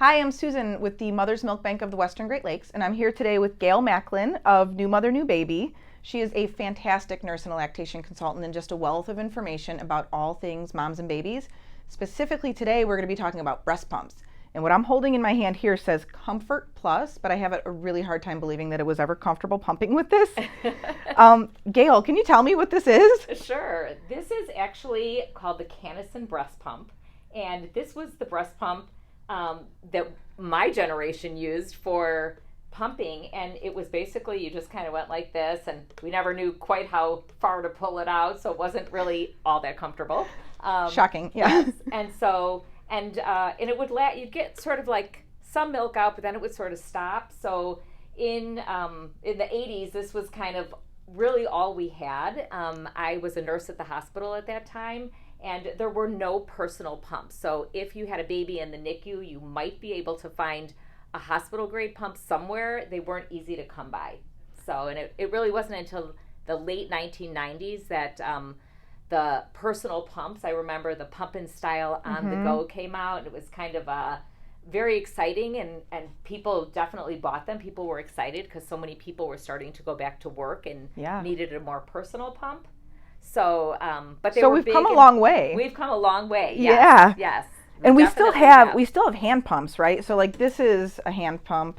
Hi, I'm Susan with the Mother's Milk Bank of the Western Great Lakes, and I'm here today with Gail Macklin of New Mother, New Baby. She is a fantastic nurse and a lactation consultant and just a wealth of information about all things moms and babies. Specifically today, we're going to be talking about breast pumps. And what I'm holding in my hand here says Comfort Plus, but I have a really hard time believing that it was ever comfortable pumping with this. Gail, can you tell me what this is? Sure. This is actually called the Canison breast pump. And this was the breast pump that my generation used for pumping. And it was basically, you just kind of went like this, and we never knew quite how far to pull it out. So it wasn't really all that comfortable. Shocking, yeah. Yes. And it would you'd get sort of like some milk out, but then it would sort of stop. So in the 80s, this was kind of really all we had. I was a nurse at the hospital at that time, and there were no personal pumps. So if you had a baby in the NICU, you might be able to find a hospital grade pump somewhere. They weren't easy to come by. So, and it really wasn't until the late 1990s that the personal pumps, I remember the Pump and Style on the go came out, and it was kind of very exciting, and people definitely bought them. People were excited because so many people were starting to go back to work and needed a more personal pump. So, but we've come a long way. We've come a long way. Yes, yes. And we still have hand pumps, right? So like this is a hand pump,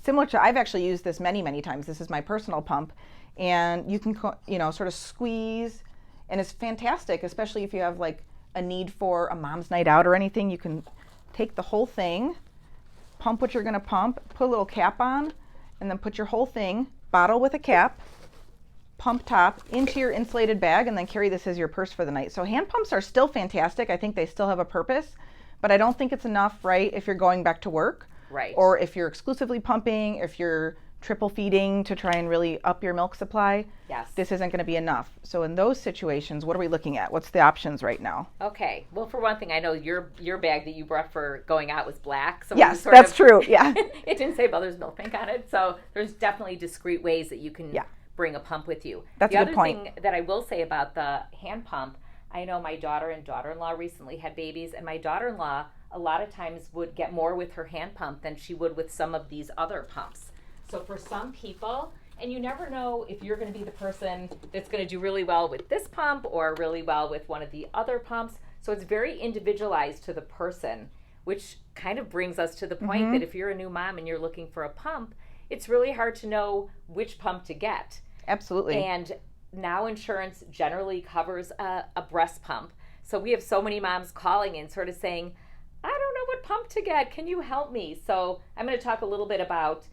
similar to, I've actually used this many times. This is my personal pump. And you can, sort of squeeze, and it's fantastic, especially if you have like a need for a mom's night out or anything. You can take the whole thing, pump what you're going to pump, put a little cap on, and then put your whole thing, bottle with a cap, pump top, into your insulated bag, and then carry this as your purse for the night. So hand pumps are still fantastic. I think they still have a purpose, but I don't think it's enough, right, if you're going back to work. Right. Or if you're exclusively pumping, if you're triple feeding to try and really up your milk supply. Yes. This isn't going to be enough. So in those situations, what are we looking at? What's the options right now? Okay. Well, for one thing, I know your bag that you brought for going out was black. So yes, that's true. Yeah. It didn't say Mother's Milk Bank on it. So there's definitely discrete ways that you can bring a pump with you. That's a good point. The other thing that I will say about the hand pump, I know my daughter and daughter-in-law recently had babies, and my daughter-in-law a lot of times would get more with her hand pump than she would with some of these other pumps. So for some people, and you never know if you're going to be the person that's going to do really well with this pump or really well with one of the other pumps. So it's very individualized to the person, which kind of brings us to the point that if you're a new mom and you're looking for a pump, it's really hard to know which pump to get. Absolutely. And now insurance generally covers a breast pump. So we have so many moms calling in sort of saying, I don't know what pump to get. Can you help me? So I'm going to talk a little bit about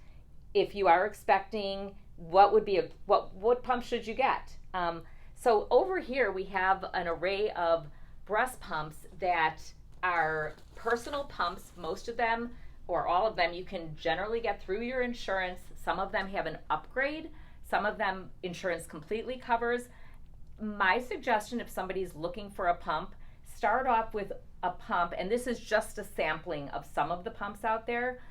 if you are expecting, what would be what pump should you get? So over here we have an array of breast pumps that are personal pumps. Most of them, or all of them, you can generally get through your insurance. Some of them have an upgrade. Some of them insurance completely covers. My suggestion, if somebody's looking for a pump, start off with a pump, and this is just a sampling of some of the pumps out there.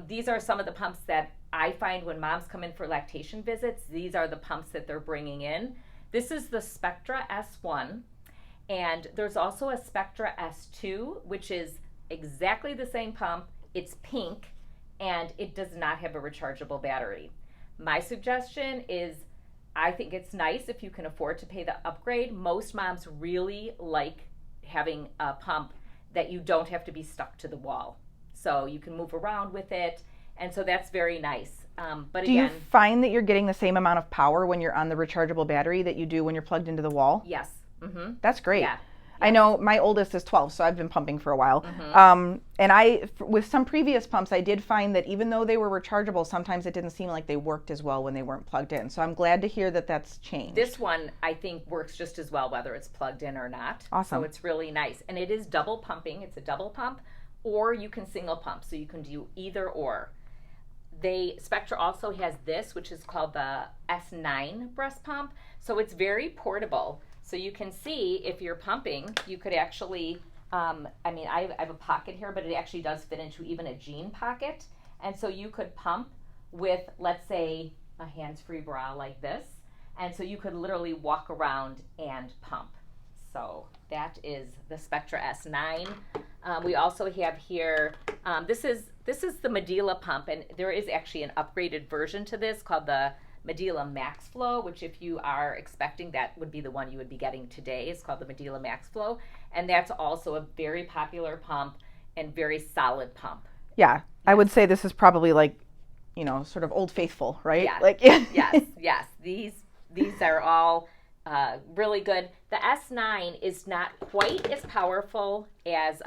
These are some of the pumps that I find when moms come in for lactation visits. These are the pumps that they're bringing in. This is the Spectra S1, and there's also a Spectra S2, which is exactly the same pump. It's pink, and it does not have a rechargeable battery. My suggestion is, I think it's nice if you can afford to pay the upgrade. Most moms really like having a pump that you don't have to be stuck to the wall. So you can move around with it, and so that's very nice. But do you find that you're getting the same amount of power when you're on the rechargeable battery that you do when you're plugged into the wall? Yes. Mm-hmm. That's great. Yeah. I know my oldest is 12, so I've been pumping for a while. And with some previous pumps, I did find that even though they were rechargeable, sometimes it didn't seem like they worked as well when they weren't plugged in. So I'm glad to hear that that's changed. This one, I think, works just as well whether it's plugged in or not. Awesome. So it's really nice. And it is double pumping. It's a double pump, or you can single pump. So you can do either or. Spectra also has this, which is called the S9 breast pump. So it's very portable. So you can see if you're pumping, you could actually, I have a pocket here, but it actually does fit into even a jean pocket. And so you could pump with, let's say, a hands-free bra like this. And so you could literally walk around and pump. So that is the Spectra S9. We also have here, this is the Medela pump, and there is actually an upgraded version to this called the Medela Max Flow, which if you are expecting, that would be the one you would be getting today. It's called the Medela Max Flow, and that's also a very popular pump and very solid pump. Yeah, I would say this is probably like, sort of Old Faithful, right? Yeah. Like, yes. These are all really good. The S9 is not quite as powerful as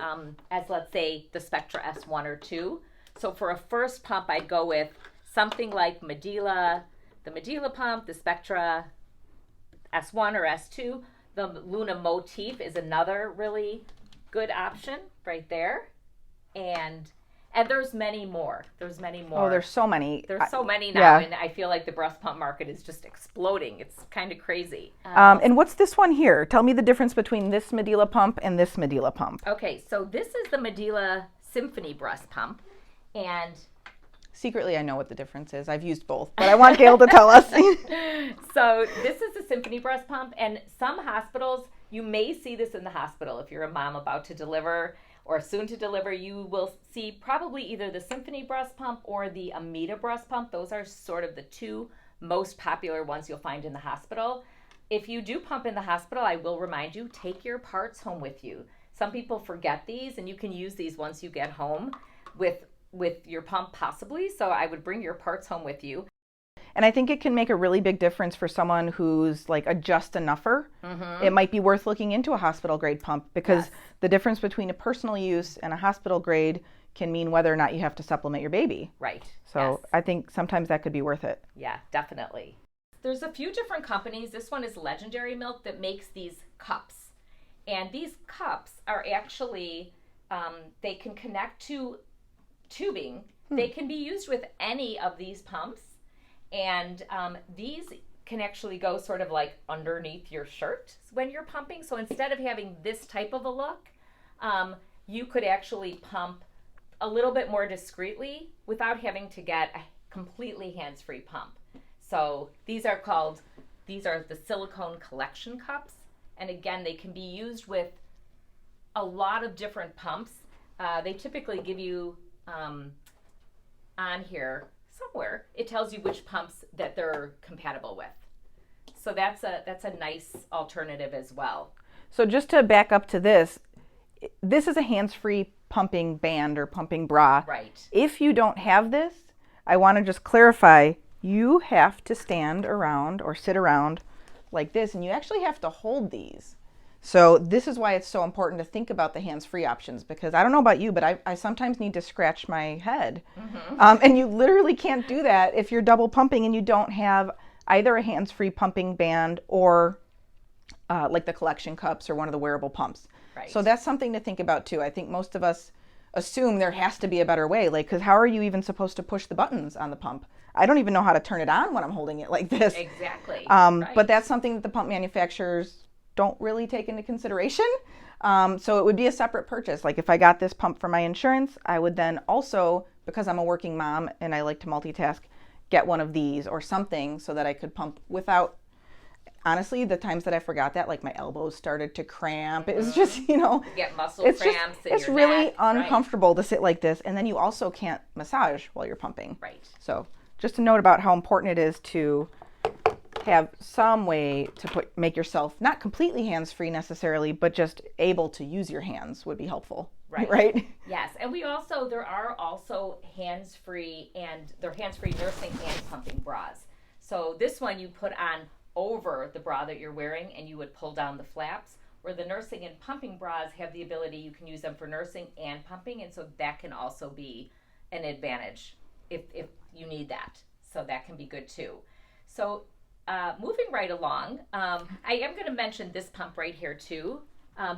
let's say the Spectra S1 or 2. So for a first pump, I'd go with something like Medela, the Medela pump, the Spectra S1 or S2. The Luna Motif is another really good option right there, and there's many more. Oh, there's so many. There's so many now, and I feel like the breast pump market is just exploding. It's kind of crazy. And what's this one here? Tell me the difference between this Medela pump and this Medela pump. Okay, so this is the Medela Symphony breast pump, and secretly I know what the difference is. I've used both, but I want Gail to tell us. So this is the Symphony breast pump, and some hospitals, you may see this in the hospital if you're a mom about to deliver or soon to deliver. You will see probably either the Symphony breast pump or the Amita breast pump. Those are sort of the two most popular ones you'll find in the hospital. If you do pump in the hospital, I will remind you, take your parts home with you. Some people forget these, and you can use these once you get home with your pump possibly. So I would bring your parts home with you. And I think it can make a really big difference for someone who's like a just enougher. Mm-hmm. It might be worth looking into a hospital grade pump, because the difference between a personal use and a hospital grade can mean whether or not you have to supplement your baby. Right. So I think sometimes that could be worth it. Yeah, definitely. There's a few different companies. This one is Legendary Milk that makes these cups. And these cups are actually, they can connect to tubing. They can be used with any of these pumps. And these can actually go sort of like underneath your shirt when you're pumping. So instead of having this type of a look, you could actually pump a little bit more discreetly without having to get a completely hands-free pump. So these are the silicone collection cups. And again, they can be used with a lot of different pumps. They typically give you on here somewhere, it tells you which pumps that they're compatible with. So that's a nice alternative as well. So just to back up to this is a hands-free pumping band or pumping bra. Right. If you don't have this, I want to just clarify, you have to stand around or sit around like this, and you actually have to hold these. So this is why it's so important to think about the hands-free options, because I don't know about you, but I sometimes need to scratch my head. Mm-hmm. And you literally can't do that if you're double pumping and you don't have either a hands-free pumping band or like the collection cups or one of the wearable pumps. Right. So that's something to think about too. I think most of us assume there has to be a better way, like, because how are you even supposed to push the buttons on the pump? I don't even know how to turn it on when I'm holding it like this. Exactly. Right. But that's something that the pump manufacturers don't really take into consideration. So it would be a separate purchase. Like if I got this pump for my insurance, I would then also, because I'm a working mom and I like to multitask, get one of these or something so that I could pump without, honestly, the times that I forgot that, like my elbows started to cramp. It was just, You get muscle cramps in it's your really neck, uncomfortable to sit like this. And then you also can't massage while you're pumping. Right. So just a note about how important it is to have some way to make yourself not completely hands-free necessarily, but just able to use your hands would be helpful. Right? Yes. And there are also hands-free, and they're hands-free nursing and pumping bras. So this one you put on over the bra that you're wearing, and you would pull down the flaps, where the nursing and pumping bras have the ability, you can use them for nursing and pumping, and so that can also be an advantage if you need that. So that can be good too. So moving right along, I am going to mention this pump right here too.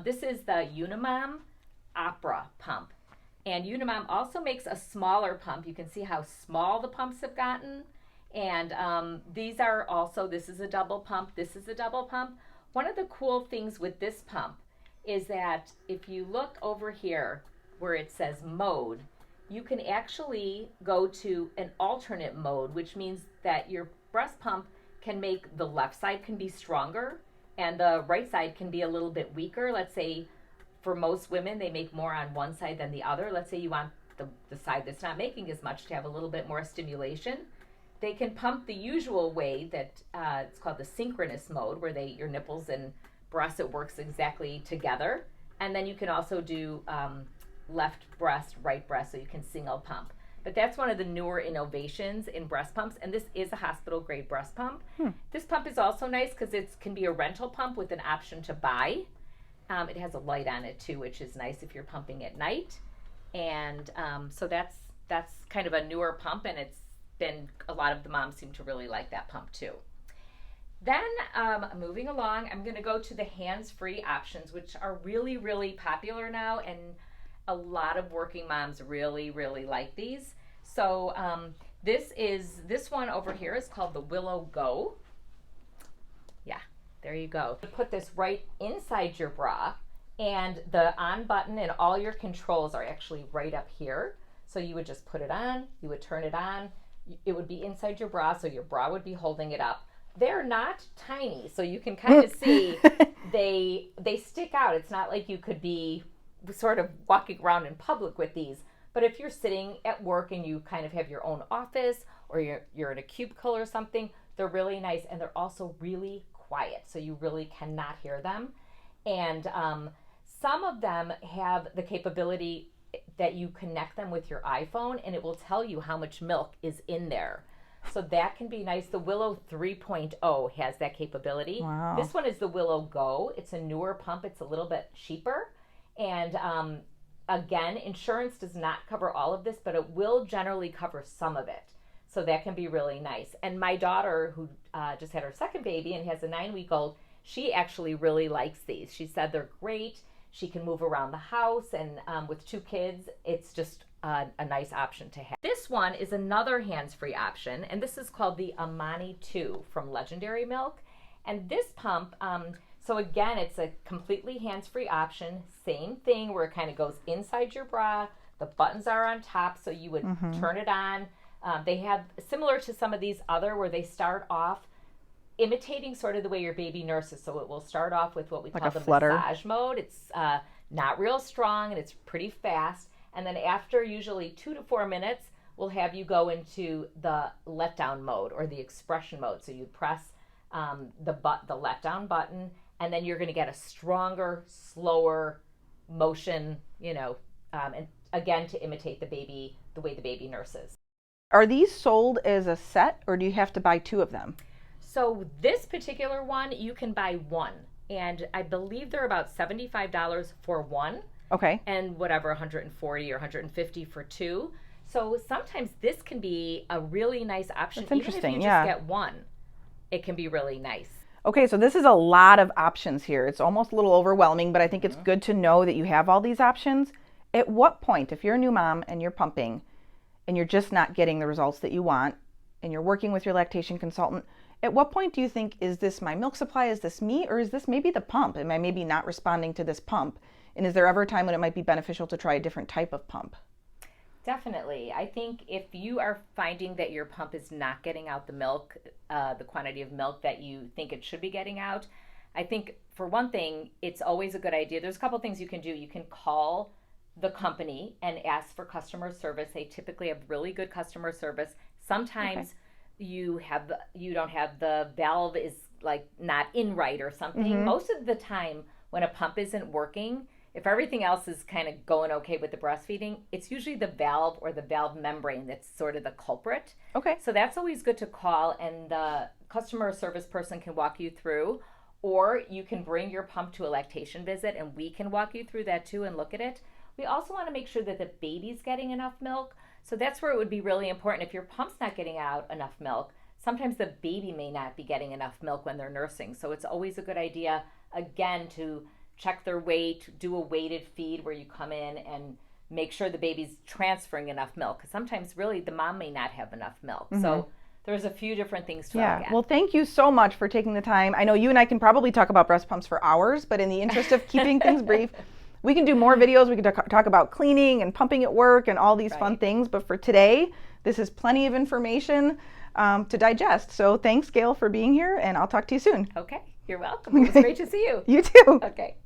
This is the Unimom Opera pump. And Unimom also makes a smaller pump. You can see how small the pumps have gotten. And this is a double pump. This is a double pump. One of the cool things with this pump is that if you look over here where it says mode, you can actually go to an alternate mode, which means that your breast pump can make the left side can be stronger and the right side can be a little bit weaker. Let's say for most women, they make more on one side than the other. Let's say you want the side that's not making as much to have a little bit more stimulation. They can pump the usual way that it's called the synchronous mode, where your nipples and breasts, it works exactly together. And then you can also do left breast, right breast, so you can single pump. But that's one of the newer innovations in breast pumps, and this is a hospital-grade breast pump. This pump is also nice because it can be a rental pump with an option to buy. It has a light on it too, which is nice if you're pumping at night. And so that's kind of a newer pump, and a lot of the moms seem to really like that pump too. Then moving along, I'm going to go to the hands-free options, which are really, really popular now, and a lot of working moms really, really like these. So this one over here is called the Willow Go. Yeah, there you go. Put this right inside your bra, and the on button and all your controls are actually right up here. So you would just put it on, you would turn it on, it would be inside your bra, so your bra would be holding it up. They're not tiny, so you can kind of see they stick out. It's not like you could be sort of walking around in public with these, but if you're sitting at work and you kind of have your own office, or you're in a cubicle or something, they're really nice, and they're also really quiet, so you really cannot hear them. And some of them have the capability that you connect them with your iPhone, and it will tell you how much milk is in there. So that can be nice. The Willow 3.0 has that capability. Wow. This one is the Willow Go. It's a newer pump. It's a little bit cheaper. And again, insurance does not cover all of this, but it will generally cover some of it. So that can be really nice. And my daughter, who just had her second baby and has a 9-week-old, she actually really likes these. She said they're great. She can move around the house, and with 2 kids, it's just a nice option to have. This one is another hands-free option, and this is called the Amani 2 from Legendary Milk. And this pump, so again, it's a completely hands-free option. Same thing, where it kind of goes inside your bra. The buttons are on top, so you would turn it on. They have, similar to some of these other, where they start off imitating sort of the way your baby nurses. So it will start off with what we call the massage mode. It's not real strong, and it's pretty fast. And then after usually 2 to 4 minutes, we'll have you go into the letdown mode, or the expression mode. So you press the letdown button, and then you're going to get a stronger, slower motion, and again, to imitate the way the baby nurses. Are these sold as a set, or do you have to buy 2 of them? So this particular one, you can buy 1, and I believe they're about $75 for 1. Okay. And whatever, $140 or $150 for 2. So sometimes this can be a really nice option. That's interesting. Even if you just get 1, it can be really nice. Okay, so this is a lot of options here. It's almost a little overwhelming, but I think it's good to know that you have all these options. At what point, if you're a new mom and you're pumping and you're just not getting the results that you want, and you're working with your lactation consultant, at what point do you think, is this my milk supply, is this me, or is this maybe the pump? Am I maybe not responding to this pump? And is there ever a time when it might be beneficial to try a different type of pump? Definitely. I think if you are finding that your pump is not getting out the milk, the quantity of milk that you think it should be getting out, I think for one thing, it's always a good idea. There's a couple things you can do. You can call the company and ask for customer service. They typically have really good customer service. Sometimes you don't have the valve is like not in right or something. Most of the time when a pump isn't working, if everything else is kind of going okay with the breastfeeding, it's usually the valve or the valve membrane that's sort of the culprit. Okay. So that's always good to call, and the customer service person can walk you through, or you can bring your pump to a lactation visit and we can walk you through that too and look at it. We also want to make sure that the baby's getting enough milk. So that's where it would be really important. If your pump's not getting out enough milk, sometimes the baby may not be getting enough milk when they're nursing. So it's always a good idea, again, to check their weight, do a weighted feed where you come in and make sure the baby's transferring enough milk. Because sometimes really the mom may not have enough milk. So there's a few different things to look at. Well, thank you so much for taking the time. I know you and I can probably talk about breast pumps for hours, but in the interest of keeping things brief, we can do more videos. We can talk about cleaning and pumping at work and all these fun things. But for today, this is plenty of information to digest. So thanks, Gail, for being here, and I'll talk to you soon. Okay, you're welcome. It was great to see you. You too. Okay.